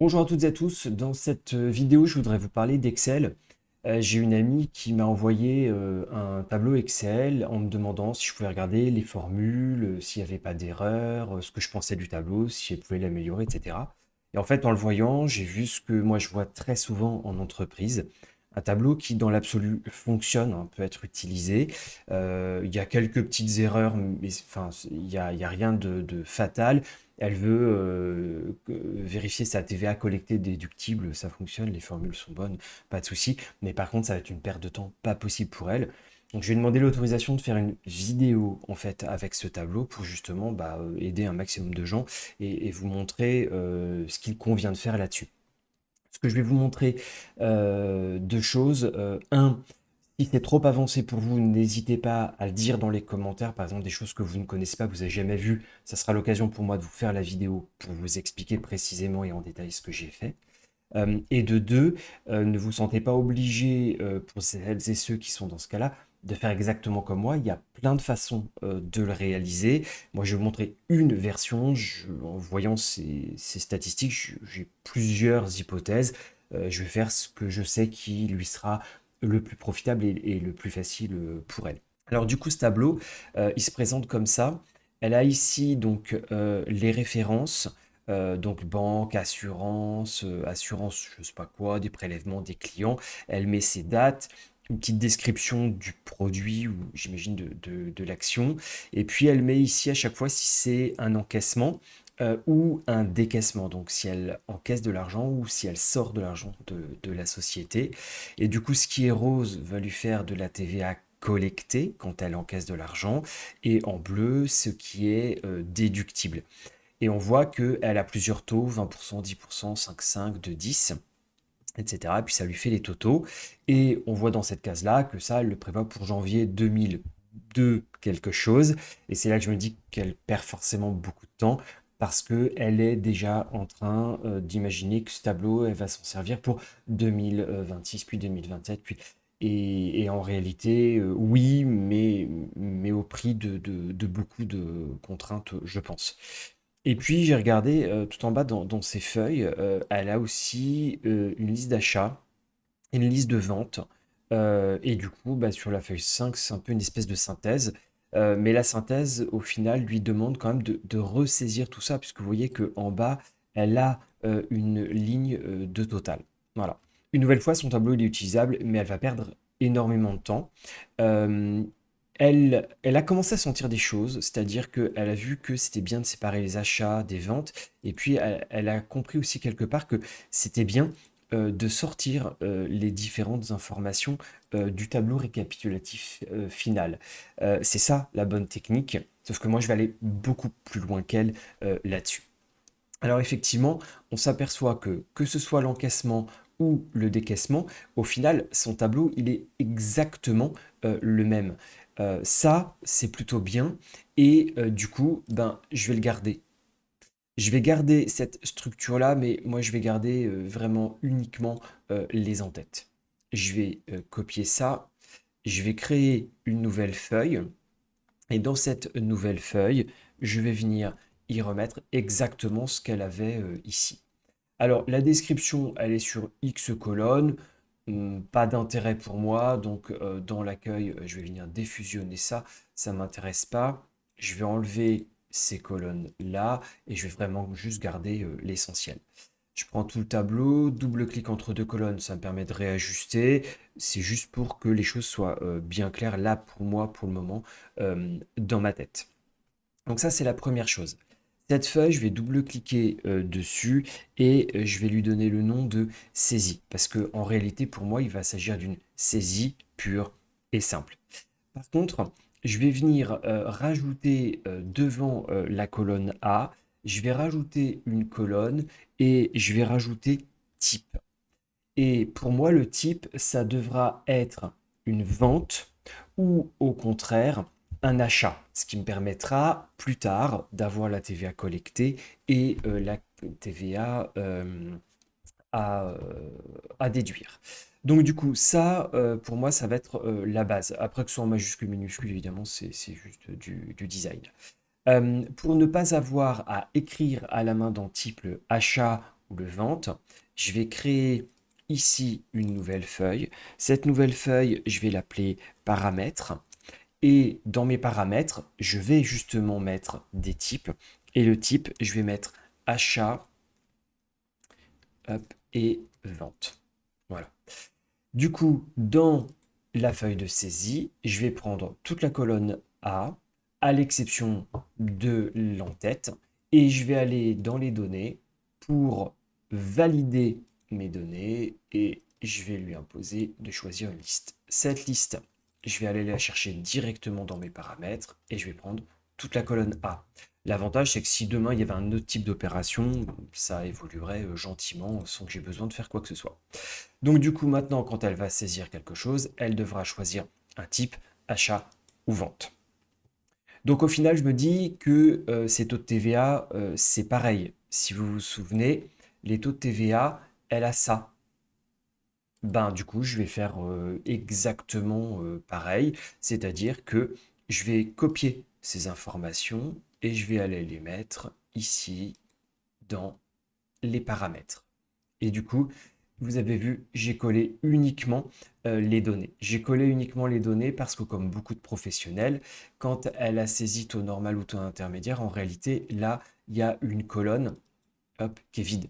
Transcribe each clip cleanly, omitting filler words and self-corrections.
Bonjour à toutes et à tous, dans cette vidéo je voudrais vous parler d'Excel. J'ai une amie qui m'a envoyé un tableau Excel en me demandant si je pouvais regarder les formules, s'il n'y avait pas d'erreur, ce que je pensais du tableau, si elle pouvait l'améliorer, etc. Et en fait en le voyant, j'ai vu ce que moi je vois très souvent en entreprise, un tableau qui dans l'absolu fonctionne, hein, peut être utilisé. Il y a quelques petites erreurs, mais enfin, il y a rien de fatal. Elle veut vérifier sa TVA collectée déductible, ça fonctionne, les formules sont bonnes, pas de souci. Mais par contre, ça va être une perte de temps pas possible pour elle. Donc je vais demander l'autorisation de faire une vidéo en fait avec ce tableau pour justement aider un maximum de gens et vous montrer ce qu'il convient de faire là-dessus. Ce que je vais vous montrer, deux choses. Un, si c'est trop avancé pour vous, n'hésitez pas à le dire dans les commentaires. Par exemple, des choses que vous ne connaissez pas, que vous n'avez jamais vues. Ça sera l'occasion pour moi de vous faire la vidéo pour vous expliquer précisément et en détail ce que j'ai fait. Et de deux, ne vous sentez pas obligé, pour celles et ceux qui sont dans ce cas-là, de faire exactement comme moi. Il y a plein de façons de le réaliser. Moi, je vais vous montrer une version. En voyant ces statistiques, j'ai plusieurs hypothèses. Je vais faire ce que je sais qui lui sera le plus profitable et le plus facile pour elle. Alors du coup, ce tableau, il se présente comme ça. Elle a ici donc les références, donc banque, assurance, assurance, je sais pas quoi, des prélèvements des clients. Elle met ses dates, une petite description du produit ou j'imagine de l'action. Et puis elle met ici à chaque fois si c'est un encaissement ou un décaissement. Donc si elle encaisse de l'argent ou si elle sort de l'argent de la société. Et du coup, ce qui est rose va lui faire de la TVA collectée quand elle encaisse de l'argent, et en bleu, ce qui est déductible. Et on voit qu'elle a plusieurs taux, 20%, 10%, 5,5, 2,10, etc. Et puis ça lui fait les totaux. Et on voit dans cette case-là que ça, elle le prévoit pour janvier 2002 quelque chose. Et c'est là que je me dis qu'elle perd forcément beaucoup de temps parce qu'elle est déjà en train d'imaginer que ce tableau, elle va s'en servir pour 2026, puis 2027, puis... Et en réalité, oui, mais au prix de beaucoup de contraintes, je pense. Et puis j'ai regardé tout en bas dans ses feuilles, elle a aussi une liste d'achats, une liste de ventes. Et du coup, sur la feuille 5, c'est un peu une espèce de synthèse. Mais la synthèse, au final, lui demande quand même de ressaisir tout ça, puisque vous voyez qu'en bas, elle a une ligne de total. Voilà. Une nouvelle fois, son tableau il est utilisable, mais elle va perdre énormément de temps. Euh, elle a commencé à sentir des choses, c'est-à-dire qu'elle a vu que c'était bien de séparer les achats des ventes, et puis elle a compris aussi quelque part que c'était bien de sortir les différentes informations du tableau récapitulatif final. C'est ça la bonne technique, sauf que moi je vais aller beaucoup plus loin qu'elle là-dessus. Alors effectivement, on s'aperçoit que ce soit l'encaissement ou le décaissement, au final, son tableau, il est exactement le même. Ça, c'est plutôt bien, et du coup, je vais le garder. Je vais garder cette structure-là, mais moi, je vais garder vraiment uniquement les en-têtes. Je vais copier ça, je vais créer une nouvelle feuille, et dans cette nouvelle feuille, je vais venir y remettre exactement ce qu'elle avait ici. Alors, la description, elle est sur X colonnes, pas d'intérêt pour moi, donc dans l'accueil, je vais venir défusionner ça, ça ne m'intéresse pas. Je vais enlever ces colonnes-là et je vais vraiment juste garder l'essentiel. Je prends tout le tableau, double-clic entre deux colonnes, ça me permet de réajuster. C'est juste pour que les choses soient bien claires là pour moi, pour le moment, dans ma tête. Donc ça, c'est la première chose. Cette feuille, je vais double-cliquer dessus et je vais lui donner le nom de saisie. Parce que en réalité, pour moi, il va s'agir d'une saisie pure et simple. Par contre, je vais venir rajouter devant la colonne A, je vais rajouter une colonne et je vais rajouter type. Et pour moi, le type, ça devra être une vente ou au contraire un achat, ce qui me permettra plus tard d'avoir la TVA collectée et la TVA à, euh, à déduire. Donc du coup, ça, pour moi, ça va être la base. Après que ce soit en majuscule, minuscule, évidemment, c'est juste du design. Pour ne pas avoir à écrire à la main dans type le achat ou le vente. Je vais créer ici une nouvelle feuille. Cette nouvelle feuille, je vais l'appeler paramètres. Et dans mes paramètres, je vais justement mettre des types. Et le type, je vais mettre achat et vente. Voilà. Du coup, dans la feuille de saisie, je vais prendre toute la colonne A, à l'exception de l'entête, et je vais aller dans les données pour valider mes données et je vais lui imposer de choisir une liste. Cette liste, je vais aller la chercher directement dans mes paramètres et je vais prendre toute la colonne A. L'avantage, c'est que si demain il y avait un autre type d'opération, ça évoluerait gentiment sans que j'ai besoin de faire quoi que ce soit. Donc du coup, maintenant, quand elle va saisir quelque chose, elle devra choisir un type, achat ou vente. Donc au final, je me dis que ces taux de TVA, c'est pareil. Si vous vous souvenez, les taux de TVA, elle a ça. Ben du coup, je vais faire exactement pareil, c'est-à-dire que je vais copier ces informations et je vais aller les mettre ici dans les paramètres. Et du coup, vous avez vu, j'ai collé uniquement les données. J'ai collé uniquement les données parce que comme beaucoup de professionnels, quand elle a saisi taux normal ou taux intermédiaire, en réalité, là, il y a une colonne hop, qui est vide.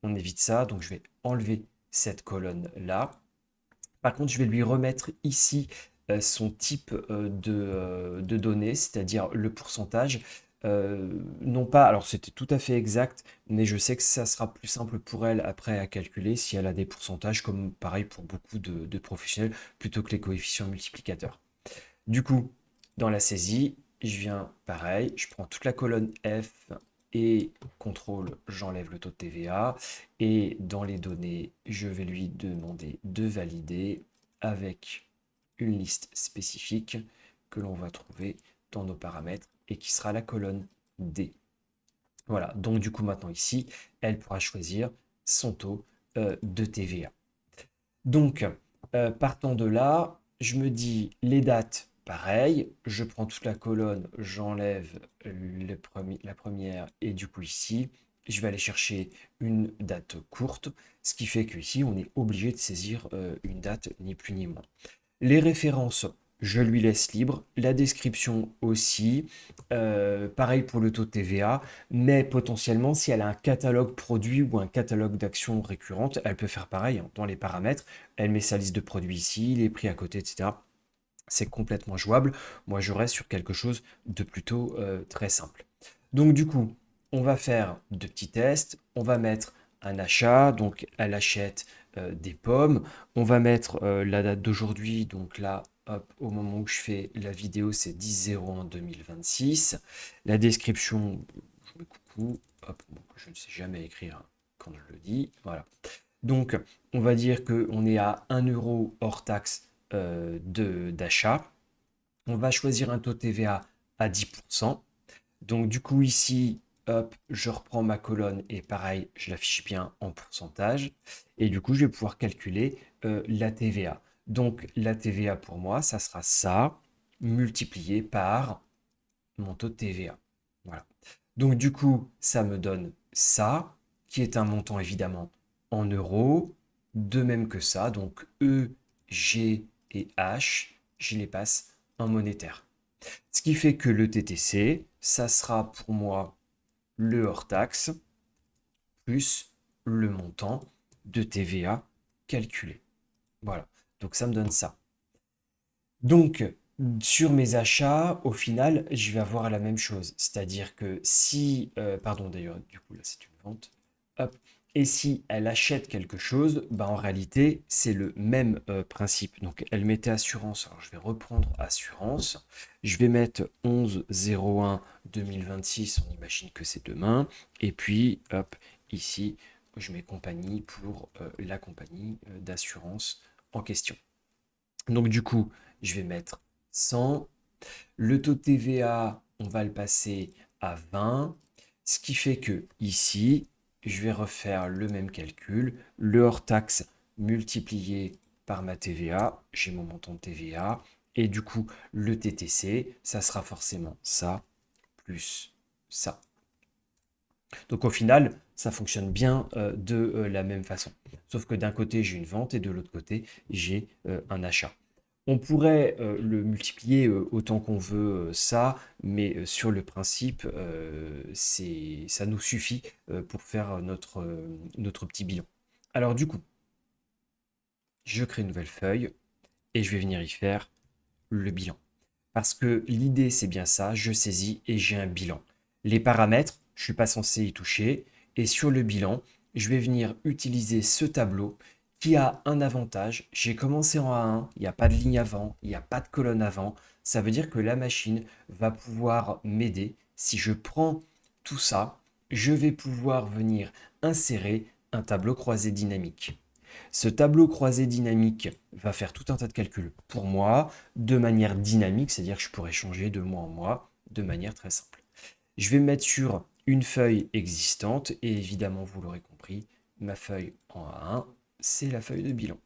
On évite ça, donc je vais enlever cette colonne-là. Par contre, je vais lui remettre ici son type de données, c'est-à-dire le pourcentage. Non pas, alors c'était tout à fait exact, mais je sais que ça sera plus simple pour elle après à calculer si elle a des pourcentages, comme pareil pour beaucoup de professionnels, plutôt que les coefficients multiplicateurs. Du coup, dans la saisie, je viens pareil, je prends toute la colonne F et contrôle, j'enlève le taux de TVA. Et dans les données, je vais lui demander de valider avec une liste spécifique que l'on va trouver dans nos paramètres et qui sera la colonne D. Voilà, donc du coup maintenant ici, elle pourra choisir son taux de TVA. Donc, partant de là, je me dis les dates, pareil, je prends toute la colonne, j'enlève la première et du coup ici, je vais aller chercher une date courte, ce qui fait qu'ici, on est obligé de saisir une date, ni plus ni moins. Les références, je lui laisse libre. La description aussi. Pareil pour le taux de TVA. Mais potentiellement, si elle a un catalogue produit ou un catalogue d'actions récurrentes, elle peut faire pareil hein, dans les paramètres. Elle met sa liste de produits ici, les prix à côté, etc. C'est complètement jouable. Moi, je reste sur quelque chose de plutôt très simple. Donc, du coup, on va faire deux petits tests. On va mettre un achat. Donc, elle achète des pommes. On va mettre la date d'aujourd'hui. Donc là, hop, au moment où je fais la vidéo, c'est 10/01/2026. La description, je mets coucou. Hop, bon, je ne sais jamais écrire quand je le dis. Voilà. Donc, on va dire qu'on est à 1 euro hors taxe d'achat. On va choisir un taux TVA à 10%. Donc, du coup, ici, hop, je reprends ma colonne et pareil, je l'affiche bien en pourcentage. Et du coup, je vais pouvoir calculer la TVA. Donc, la TVA pour moi, ça sera ça multiplié par mon taux de TVA. Voilà. Donc, du coup, ça me donne ça, qui est un montant évidemment en euros, de même que ça. Donc, E, G et H, je les passe en monétaire. Ce qui fait que le TTC, ça sera pour moi le hors-taxe plus le montant de TVA calculé. Voilà. Donc, ça me donne ça. Donc, sur mes achats, au final, je vais avoir la même chose. C'est-à-dire que si, pardon d'ailleurs, du coup là c'est une vente, hop, et si elle achète quelque chose, bah, en réalité c'est le même principe. Donc elle mettait assurance, alors je vais reprendre assurance, je vais mettre 11/01/2026, on imagine que c'est demain, et puis hop, ici je mets compagnie pour la compagnie d'assurance en question. Donc du coup, je vais mettre 100. Le taux de TVA, on va le passer à 20. Ce qui fait que ici, je vais refaire le même calcul. Le hors-taxe multiplié par ma TVA. J'ai mon montant de TVA. Et du coup, le TTC, ça sera forcément ça plus ça. Donc au final, ça fonctionne bien de la même façon. Sauf que d'un côté, j'ai une vente et de l'autre côté, j'ai un achat. On pourrait le multiplier autant qu'on veut, ça, mais sur le principe, ça nous suffit pour faire notre petit bilan. Alors du coup, je crée une nouvelle feuille et je vais venir y faire le bilan. Parce que l'idée, c'est bien ça, je saisis et j'ai un bilan. Les paramètres, je ne suis pas censé y toucher. Et sur le bilan, je vais venir utiliser ce tableau qui a un avantage. J'ai commencé en A1, il n'y a pas de ligne avant, il n'y a pas de colonne avant. Ça veut dire que la machine va pouvoir m'aider. Si je prends tout ça, je vais pouvoir venir insérer un tableau croisé dynamique. Ce tableau croisé dynamique va faire tout un tas de calculs pour moi de manière dynamique, c'est-à-dire que je pourrais changer de mois en mois de manière très simple. Je vais me mettre sur une feuille existante et évidemment, vous l'aurez compris, ma feuille en A1, c'est la feuille de bilan.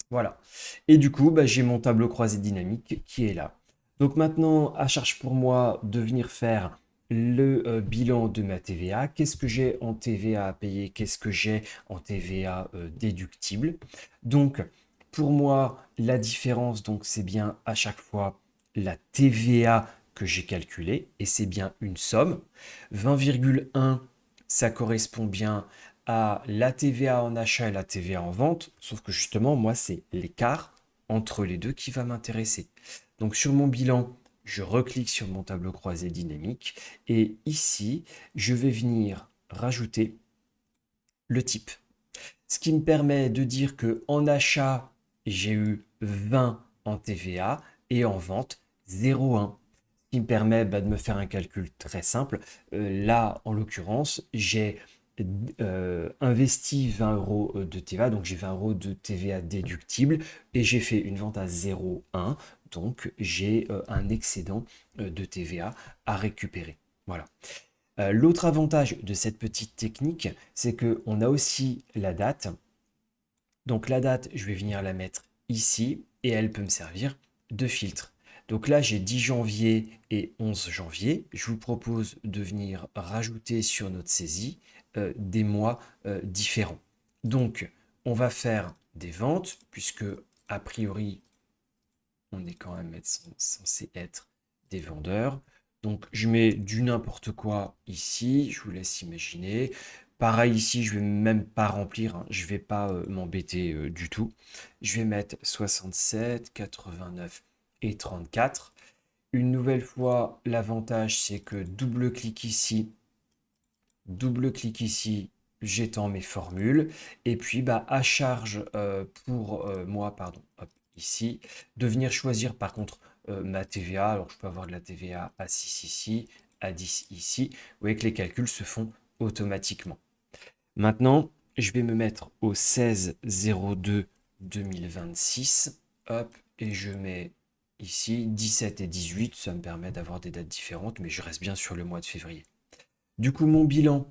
Voilà. Et du coup, j'ai mon tableau croisé dynamique qui est là. Donc maintenant, à charge pour moi de venir faire le bilan de ma TVA. Qu'est-ce que j'ai en TVA à payer? Qu'est-ce que j'ai en TVA déductible? Donc, pour moi, la différence, donc, c'est bien à chaque fois la TVA que j'ai calculée, et c'est bien une somme. 20,1, ça correspond bien à la TVA en achat et la TVA en vente, sauf que justement, moi, c'est l'écart entre les deux qui va m'intéresser. Donc sur mon bilan, je reclique sur mon tableau croisé dynamique et ici, je vais venir rajouter le type. Ce qui me permet de dire que en achat, j'ai eu 20 en TVA et en vente 0,1. Ce qui me permet de me faire un calcul très simple. Là, en l'occurrence, j'ai investi 20 euros de TVA, donc j'ai 20 euros de TVA déductible et j'ai fait une vente à 0,1, donc j'ai un excédent de TVA à récupérer. Voilà. L'autre avantage de cette petite technique, c'est qu'on a aussi la date. Donc la date, je vais venir la mettre ici et elle peut me servir de filtre. Donc là, j'ai 10 janvier et 11 janvier. Je vous propose de venir rajouter sur notre saisie des mois différents. Donc, on va faire des ventes puisque, a priori, on est quand même censé être des vendeurs. Donc, je mets du n'importe quoi ici. Je vous laisse imaginer. Pareil ici, je vais même pas remplir, hein. Je vais pas m'embêter du tout. Je vais mettre 67, 89 et 34. Une nouvelle fois, l'avantage, c'est que double-clic ici, j'étends mes formules. Et puis, à charge pour moi, pardon, hop, ici, de venir choisir par contre ma TVA. Alors, je peux avoir de la TVA à 6 ici, à 10 ici. Vous voyez que les calculs se font automatiquement. Maintenant, je vais me mettre au 16-02-2026. Hop, et je mets ici 17 et 18. Ça me permet d'avoir des dates différentes, mais je reste bien sur le mois de février. Du coup, mon bilan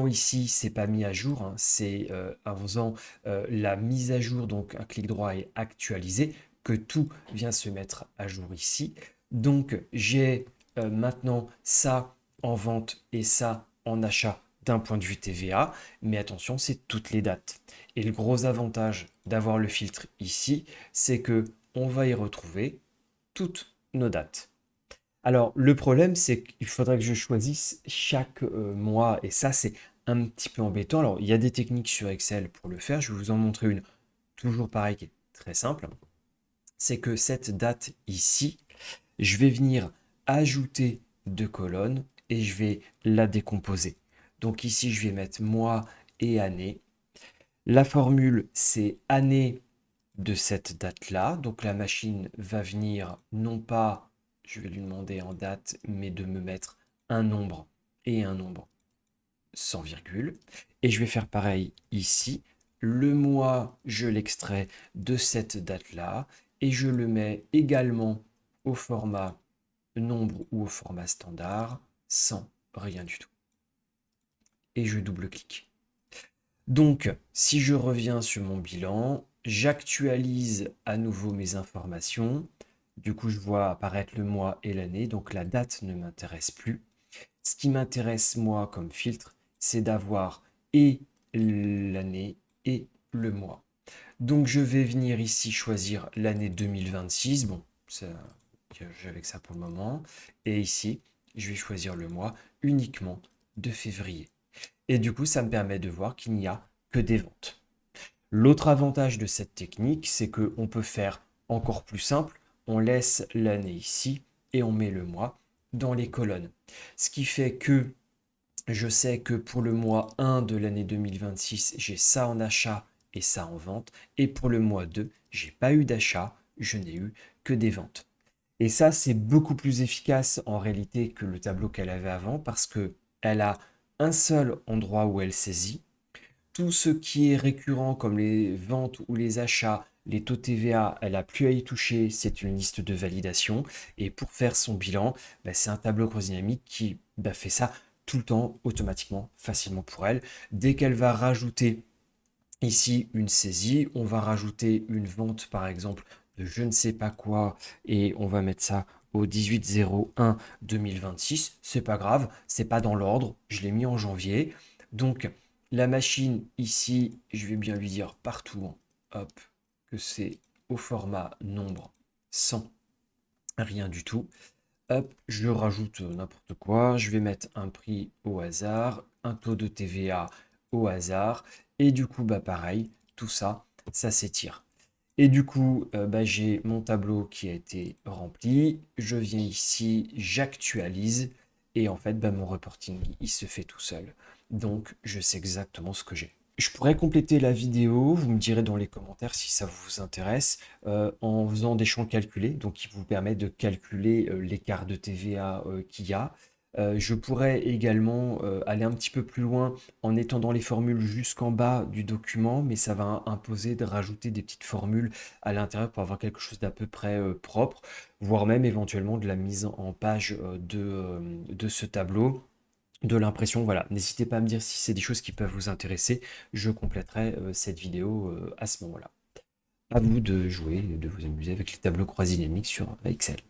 ici, c'est pas mis à jour, hein, c'est en faisant la mise à jour, donc un clic droit et actualiser, que tout vient se mettre à jour ici. Donc j'ai maintenant ça en vente et ça en achat d'un point de vue TVA, mais attention, c'est toutes les dates. Et le gros avantage d'avoir le filtre ici, c'est que on va y retrouver toutes nos dates. Alors, le problème, c'est qu'il faudrait que je choisisse chaque mois, et ça, c'est un petit peu embêtant. Alors, il y a des techniques sur Excel pour le faire. Je vais vous en montrer une, toujours pareil, qui est très simple. C'est que cette date ici, je vais venir ajouter deux colonnes et je vais la décomposer. Donc ici, je vais mettre mois et année. La formule, c'est année de cette date-là. Donc la machine va venir non pas, je vais lui demander en date, mais de me mettre un nombre et un nombre sans virgule. Et je vais faire pareil ici. Le mois, je l'extrais de cette date-là et je le mets également au format nombre ou au format standard sans rien du tout. Et je double-clique. Donc, si je reviens sur mon bilan, j'actualise à nouveau mes informations. Du coup, je vois apparaître le mois et l'année, donc la date ne m'intéresse plus. Ce qui m'intéresse, moi, comme filtre, c'est d'avoir et l'année et le mois. Donc je vais venir ici choisir l'année 2026. Bon, j'avais que ça pour le moment. Et ici, je vais choisir le mois uniquement de février. Et du coup, ça me permet de voir qu'il n'y a que des ventes. L'autre avantage de cette technique, c'est qu'on peut faire encore plus simple. On laisse l'année ici et on met le mois dans les colonnes. Ce qui fait que je sais que pour le mois 1 de l'année 2026, j'ai ça en achat et ça en vente. Et pour le mois 2, j'ai pas eu d'achat, je n'ai eu que des ventes. Et ça, c'est beaucoup plus efficace en réalité que le tableau qu'elle avait avant parce que elle a un seul endroit où elle saisit. Tout ce qui est récurrent comme les ventes ou les achats, les taux TVA, elle n'a plus à y toucher, c'est une liste de validation. Et pour faire son bilan, c'est un tableau cross-dynamique qui fait ça tout le temps, automatiquement, facilement pour elle. Dès qu'elle va rajouter ici une saisie, on va rajouter une vente par exemple de je ne sais pas quoi et on va mettre ça au 18/01/2026. C'est pas grave, c'est pas dans l'ordre, je l'ai mis en janvier. Donc la machine ici, je vais bien lui dire partout, hop, que c'est au format nombre sans rien du tout. Hop, je rajoute n'importe quoi, je vais mettre un prix au hasard, un taux de TVA au hasard, et du coup, pareil, tout ça, ça s'étire. Et du coup, j'ai mon tableau qui a été rempli, je viens ici, j'actualise, et en fait, mon reporting, il se fait tout seul. Donc, je sais exactement ce que j'ai. Je pourrais compléter la vidéo, vous me direz dans les commentaires si ça vous intéresse, en faisant des champs calculés, donc qui vous permettent de calculer l'écart de TVA qu'il y a. Je pourrais également aller un petit peu plus loin en étendant les formules jusqu'en bas du document, mais ça va imposer de rajouter des petites formules à l'intérieur pour avoir quelque chose d'à peu près propre, voire même éventuellement de la mise en page de ce tableau de l'impression. Voilà, n'hésitez pas à me dire si c'est des choses qui peuvent vous intéresser. Je compléterai cette vidéo à ce moment-là. À vous de jouer et de vous amuser avec les tableaux croisés dynamiques sur Excel.